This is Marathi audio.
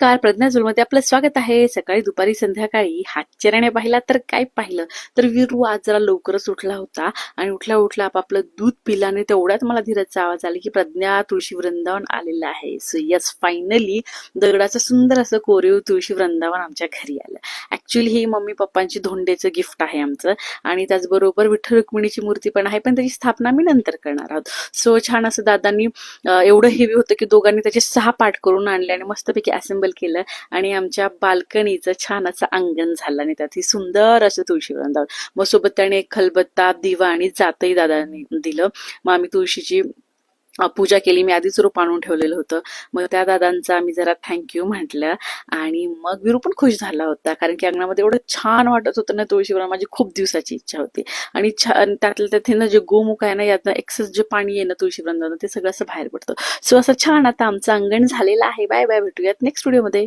नमस्कार, प्रज्ञा झुलमध्ये आपलं स्वागत आहे. सकाळी, दुपारी, संध्याकाळी हातचेराने पाहिला तर काय पाहिलं तर वीरू आज जरा लवकरच उठला होता आणि उठल्या उठल्या आपापलं दूध पिलं आणि तेवढ्यात मला धीरजचा आवाज आला की प्रज्ञा तुळशी वृंदावन आलेलं आहे. सो यस, फायनली दगडाचं सुंदर असं कोरीव तुळशी वृंदावन आमच्या घरी आलं. ऍक्च्युली ही मम्मी पप्पांची धोंडेचं गिफ्ट आहे आमचं आणि त्याचबरोबर विठ्ठल रुक्मिणीची मूर्ती पण आहे, पण त्याची स्थापना मी नंतर करणार आहोत. सो छान असं दादांनी एवढं हेवी होतं की दोघांनी त्याचे 6 पार्ट करून आणले आणि मस्तपैकी असेंबल केलं आणि आमच्या बाल्कनीचं छान असं अंगण झालं आणि त्यात ही सुंदर असं तुळशी वृंदावन. मग सोबत त्याने एक खलबत्ता, दिवा आणि जातही दादांनी दिलं. मग आम्ही तुळशीची पूजा केली. मी आधीच रोप आणून ठेवलेलं होतं. मग त्या दादांचा आम्ही जरा थँक्यू म्हटलं आणि मग विरू पण खुश झाला होता, कारण की अंगणामध्ये एवढं छान वाटत होतं ना तुळशीवर. माझी खूप दिवसाची इच्छा होती आणि छान त्यातलं त्यात ना जे गोमुख आहे ना, यातनं एक्सेस जे पाणी आहे ना तुळशी वृंदावन, ते सगळं असं बाहेर पडतं. सो असं छान आता आमचं अंगण झालेलं आहे. बाय बाय, भेटूयात नेक्स्ट व्हिडिओमध्ये.